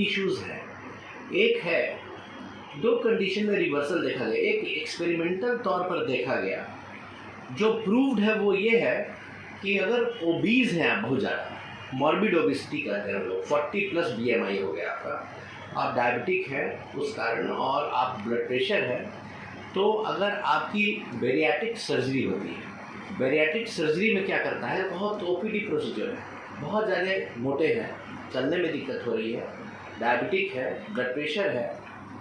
Issues हैं। एक है, दो कंडीशन में रिवर्सल देखा गया। एक एक्सपेरिमेंटल तौर पर देखा गया, जो प्रूव्ड है वो ये है कि अगर ओबीज हैं आप बहुत ज़्यादा, मॉर्बिड ओबिसिटी कहते हैं लोग, 40+ BMI हो गया आपका, आप डायबिटिक है उस कारण, और आप ब्लड प्रेशर है, तो अगर आपकी बेरियाट्रिक सर्जरी होती है, बेरियाट्रिक सर्जरी में क्या करता है, बहुत ओपीडी प्रोसीजर है, बहुत ज़्यादा मोटे हैं, चलने में दिक्कत हो रही है, डायबिटिक है, ब्लड प्रेशर है,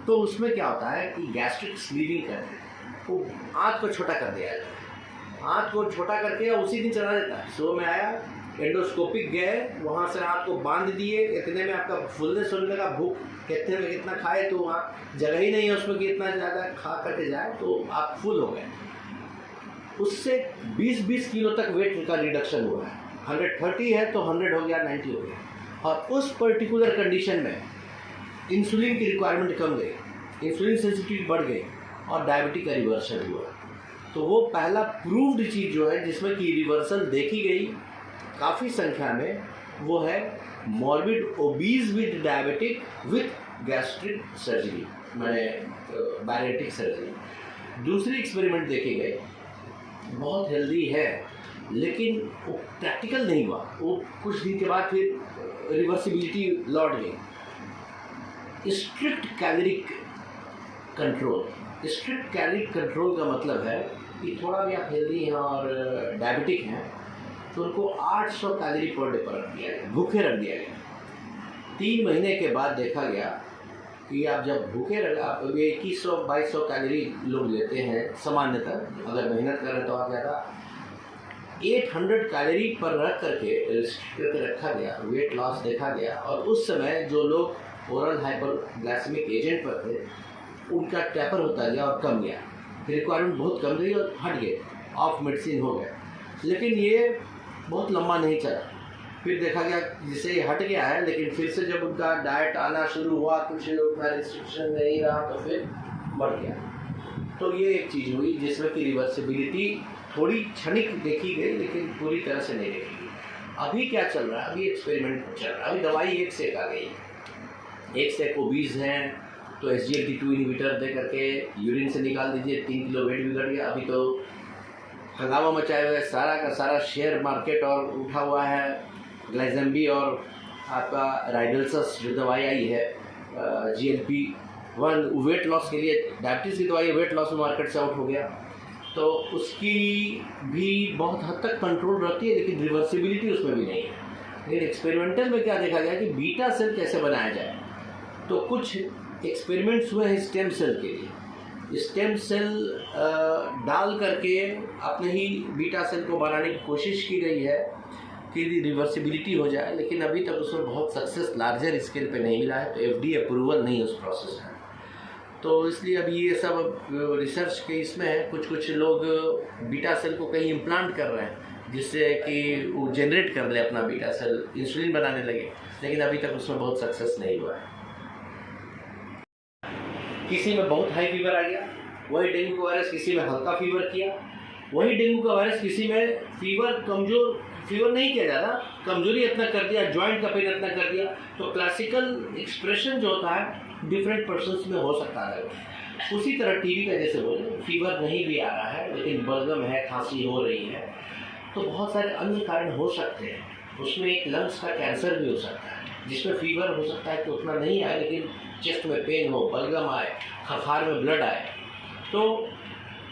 तो उसमें क्या होता है कि गैस्ट्रिक स्लीविंग करते हैं, वो आँत को छोटा कर दिया जाता है, आँत को छोटा करके उसी दिन चला देता है। सो में आया, एंडोस्कोपिक गए, वहाँ से आँत को बांध दिए, इतने में आपका फुलनेस होने लगा, भूख कितने में कितना खाए तो वहाँ जगह ही नहीं है उसमें कि इतना ज़्यादा खा करके जाए, तो आप फुल हो गए। उससे 20-20 किलो तक वेट का रिडक्शन हुआ है। 130 है तो 100 हो गया, 90 हो गया। और उस पर्टिकुलर कंडीशन में इंसुलिन की रिक्वायरमेंट कम गई, इंसुलिन सेंसिटिविटी बढ़ गई और डायबिटिक का रिवर्सल हुआ। तो वो पहला प्रूव्ड चीज़ जो है जिसमें कि रिवर्सल देखी गई काफ़ी संख्या में, वो है morbid obese with diabetic with gastric surgery, मैंने बैरिएट्रिक सर्जरी। दूसरी एक्सपेरिमेंट देखे गए, बहुत हेल्दी है लेकिन वो प्रैक्टिकल नहीं हुआ, वो कुछ दिन के बाद फिर रिवर्सिबिलिटी लौट गई। Strict caloric control, strict caloric control का मतलब है कि थोड़ा भी आप हेल्दी हैं और डायबिटिक हैं तो उनको 800 कैलोरी पर डे पर रख दिया गया, भूखे रख दिया गया। 3 महीने के बाद देखा गया कि आप जब भूखे रख, आप 2100-2200 कैलोरी लोग लेते हैं सामान्यतः, अगर मेहनत करें तो आप ज़्यादा, 800 कैलोरी पर रख करके रखा गया, वेट लॉस देखा गया। और उस समय जो लोग ओरल हाइपरग्लाइसेमिक एजेंट पर थे उनका टैपर होता गया और कम गया, रिक्वायरमेंट बहुत कम गई और हट गए, ऑफ मेडिसिन हो गए। लेकिन ये बहुत लंबा नहीं चला, फिर देखा गया जिसे ये हट गया है, लेकिन फिर से जब उनका डाइट आना शुरू हुआ, कुछ उतना रिस्ट्रिक्शन नहीं रहा तो फिर बढ़ गया। तो ये एक चीज़ हुई जिसमें कि रिवर्सिबिलिटी थोड़ी क्षणिक देखी गई लेकिन पूरी तरह से नहीं देखी गई। अभी क्या चल रहा है, अभी एक्सपेरिमेंट चल रहा है, अभी दवाई एक से एक आ गई, एक से एक ओबीज हैं तो SGLT2 इनहिबिटर दे करके यूरिन से निकाल दीजिए, 3 किलो वेट बिगड़ गया। अभी तो हंगामा मचाए हुए सारा का सारा शेयर मार्केट और उठा हुआ है, ग्लाइजेम्बी और आपका राइडल्सस जो दवाई आई है, GLP-1 वेट लॉस के लिए, डायबिटीज़ की दवाई वेट लॉस में मार्केट से आउट हो गया, तो उसकी भी बहुत हद तक कंट्रोल रहती है लेकिन रिवर्सिबिलिटी उसमें भी नहीं है। लेकिन एक्सपेरिमेंटल में क्या देखा गया कि बीटा सेल कैसे बनाया जाए, तो कुछ एक्सपेरिमेंट्स हुए हैं स्टेम सेल के लिए। स्टेम सेल डाल करके अपने ही बीटा सेल को बनाने की कोशिश की गई है कि रिवर्सिबिलिटी हो जाए, लेकिन अभी तक उसमें बहुत सक्सेस लार्जर स्केल पे नहीं मिला है, तो FDA अप्रूवल नहीं उस प्रोसेस है। तो इसलिए अभी ये सब रिसर्च के इसमें है, कुछ लोग बीटा सेल को कहीं इम्प्लांट कर रहे हैं जिससे कि वो जनरेट कर ले अपना बीटा सेल, इंसुलिन बनाने लगे, लेकिन अभी तक उसमें बहुत सक्सेस नहीं हुआ है। किसी में बहुत हाई फीवर आ गया, वही डेंगू का वायरस किसी में हल्का फीवर किया, वही डेंगू का वायरस किसी में फीवर कमजोर, फीवर नहीं किया ज़्यादा, कमजोरी इतना कर दिया, जॉइंट का पेन इतना कर दिया। तो क्लासिकल एक्सप्रेशन जो होता है डिफरेंट पर्सन्स में हो सकता है। उसी तरह टीबी का जैसे बोले, फीवर नहीं भी आ रहा है लेकिन बलगम है, खांसी हो रही है, तो बहुत सारे अन्य कारण हो सकते हैं। उसमें एक लंग्स का कैंसर भी हो सकता है जिसमें फीवर हो सकता है कि उतना नहीं आए लेकिन चेस्ट में पेन हो, बलगम आए, खखार में ब्लड आए, तो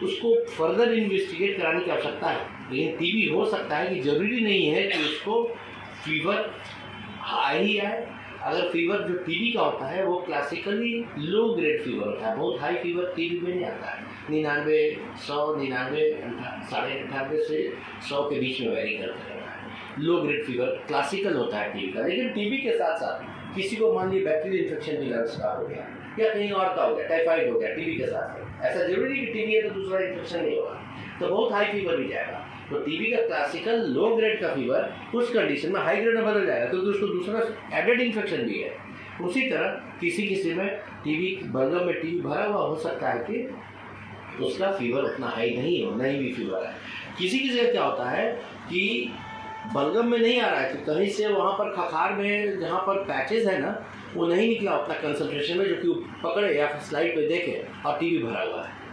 उसको फर्दर इन्वेस्टिगेट कराने की आवश्यकता है। लेकिन टीबी हो सकता है कि ज़रूरी नहीं है कि उसको फीवर हाई ही आए। अगर फीवर जो टीबी का होता है वो क्लासिकली लो ग्रेड फीवर होता है, बहुत हाई फीवर टीबी में नहीं आता है, 99, 100, 99, 98 से 100 के बीच में वेरी करता है। लो ग्रेड फीवर क्लासिकल होता है टीबी का। लेकिन टीबी के साथ साथ किसी को मान लीजिए बैक्टीरियल इन्फेक्शन भी लंग्स का हो गया या कहीं और का हो गया, टाइफाइड हो गया टीबी के साथ, ऐसा जरूरी कि टीबी है तो दूसरा इन्फेक्शन नहीं होगा, तो बहुत हाई फीवर भी जाएगा। तो टीबी का क्लासिकल लो ग्रेड का फीवर उस कंडीशन में हाई ग्रेड में बदल जाएगा क्योंकि उसको दूसरा एडेड इन्फेक्शन भी है। उसी तरह किसी में टीबी, बलगम में टीबी भरा हुआ हो सकता है कि उसका फीवर उतना हाई नहीं हो, नहीं भी फीवर है। किसी जगह क्या होता है कि बलगम में नहीं आ रहा है, तो कहीं से वहाँ पर खखार में जहाँ पर पैचेस है ना, वो नहीं निकला अपना कंसंट्रेशन में, जो कि वो पकड़े या फिर स्लाइड पे देखे और टीवी भरा हुआ है।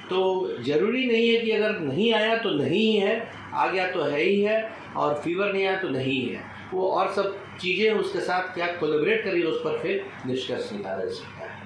तो ज़रूरी नहीं है कि अगर नहीं आया तो नहीं है, आ गया तो है ही है, और फीवर नहीं आया तो नहीं है। वो और सब चीज़ें उसके साथ क्या कोलैबोरेट करिए, उस पर फिर निष्कर्ष निकाला जा सकता है।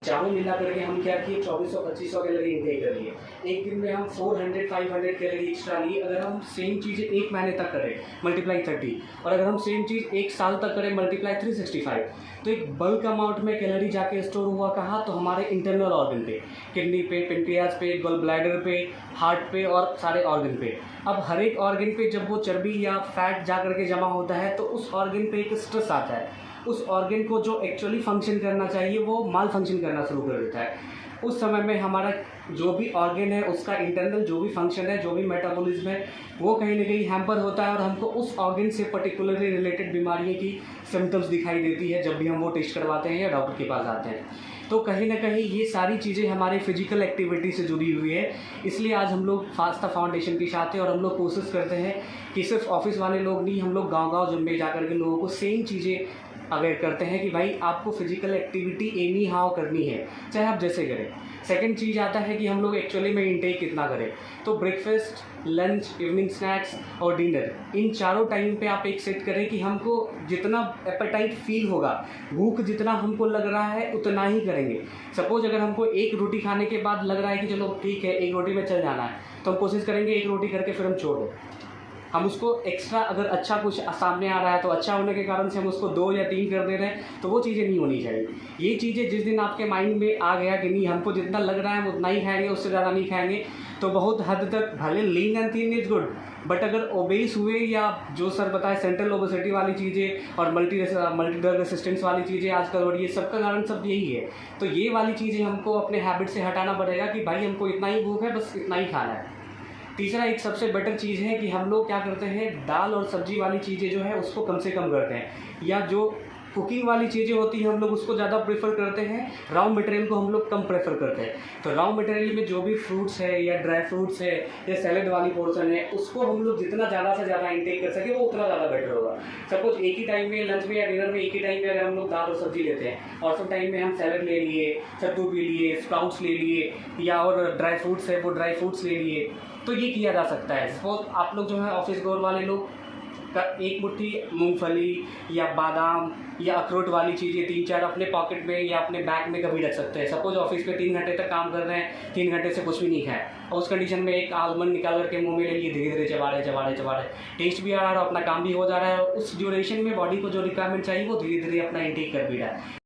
चारों मिला करके हम क्या किए, 2400-2500 कैलोरी इनटेक कर लिए। एक दिन में हम 400-500 कैलोरी एक्स्ट्रा लिए। अगर हम सेम चीज़ें 1 महीने तक करें मल्टीप्लाई 30, और अगर हम सेम चीज़ 1 साल तक करें मल्टीप्लाई 365, तो एक बल्क अमाउंट में कैलोरी जाके स्टोर हुआ कहाँ, तो हमारे इंटरनल ऑर्गन पे, किडनी पे, पेनक्रियाज पे, गॉल ब्लैडर पे, हार्ट पे और सारे ऑर्गन पे। अब हर एक ऑर्गन पे जब वो चर्बी या फैट जा करके जमा होता है तो उस ऑर्गन पे एक स्ट्रेस आता है। उस ऑर्गन को जो एक्चुअली फंक्शन करना चाहिए वो माल फंक्शन करना शुरू कर देता है। उस समय में हमारा जो भी ऑर्गन है उसका इंटरनल जो भी फंक्शन है, जो भी मेटाबॉलिज्म है, वो कहीं ना कहीं हैम्पर होता है और हमको उस ऑर्गन से पर्टिकुलरली रिलेटेड बीमारियों की सिम्टम्स दिखाई देती है जब भी हम वो टेस्ट करवाते हैं या डॉक्टर के पास आते हैं। तो कहीं ना कहीं ये सारी चीज़ें हमारे फिजिकल एक्टिविटी से जुड़ी हुई है। इसलिए आज हम लोग फास्टा फाउंडेशन के साथ हैं और हम लोग कोशिश करते हैं कि सिर्फ ऑफिस वाले लोग नहीं, हम लोग गाँव में जा कर के लोगों को सेम चीज़ें अवेयर करते हैं कि भाई आपको फिजिकल एक्टिविटी एनी हाउ करनी है, चाहे आप जैसे करें। सेकंड चीज़ आता है कि हम लोग एक्चुअली में इंटेक कितना करें। तो ब्रेकफास्ट, लंच, इवनिंग स्नैक्स और डिनर, इन चारों टाइम पे आप एक सेट करें कि हमको जितना एपेटाइट फील होगा, भूख जितना हमको लग रहा है उतना ही करेंगे। सपोज अगर हमको एक रोटी खाने के बाद लग रहा है कि चलो ठीक है एक रोटी में चल जाना है, तो हम कोशिश करेंगे एक रोटी करके फिर हम छोड़ दें। हम उसको एक्स्ट्रा अगर अच्छा कुछ सामने आ रहा है तो अच्छा होने के कारण से हम उसको 2 या 3 कर दे रहे हैं, तो वो चीज़ें नहीं होनी चाहिए। ये चीज़ें जिस दिन आपके माइंड में आ गया कि नहीं हमको जितना लग रहा है उतना ही खाएंगे, उससे ज़्यादा नहीं खाएंगे, तो बहुत हद तक भले lean and thin is good, but अगर ओबेस हुए या जो सर बताए सेंट्रल ओबेसिटी वाली चीज़ें और मल्टी ड्रग रेसिस्टेंस वाली चीज़ें आजकल और ये सबका कारण सब यही है। तो ये वाली चीज़ें हमको अपने हैबिट से हटाना पड़ेगा कि भाई हमको इतना ही भूख है, बस इतना ही खाना है। तीसरा एक सबसे बेटर चीज़ है कि हम लोग क्या करते हैं, दाल और सब्जी वाली चीज़ें जो है उसको कम से कम करते हैं, या जो कुकिंग वाली चीज़ें होती हैं हम लोग उसको ज़्यादा प्रेफर करते हैं, रॉ मटेरियल को हम लोग कम प्रेफर करते हैं। तो रॉ मटेरियल में जो भी फ्रूट्स है या ड्राई फ्रूट्स है या सैलेड वाली पोर्शन है उसको हम लोग जितना ज़्यादा से ज़्यादा इंटेक कर सके वो उतना ज़्यादा बेटर होगा। सपोज एक ही टाइम में लंच में या डिनर में एक ही टाइम में अगर हम लोग दाल और सब्जी लेते हैं और सब टाइम में हम सैलेड ले लिए, सत्तू पी लिए, स्प्राउट्स ले लिए, या और ड्राई फ्रूट्स है वो ड्राई फ्रूट्स ले लिए, तो ये किया जा सकता है। सपोज आप लोग जो है ऑफिस गोर वाले लोग का एक मुट्ठी मूंगफली या बादाम या अखरोट वाली चीज़ें 3-4 अपने पॉकेट में या अपने बैग में कभी रख सकते हैं। सपोज ऑफिस पे 3 घंटे तक काम कर रहे हैं, 3 घंटे से कुछ भी नहीं खाए और उस कंडीशन में एक आलमंड निकाल करके मुंह में ले लिए, धीरे धीरे चबा रहे, टेस्ट भी आ रहा है और अपना काम भी हो जा रहा है। उस ड्यूरेशन में बॉडी को जो रिक्वायरमेंट चाहिए वो धीरे धीरे अपना इंटेक कर भी रहा है।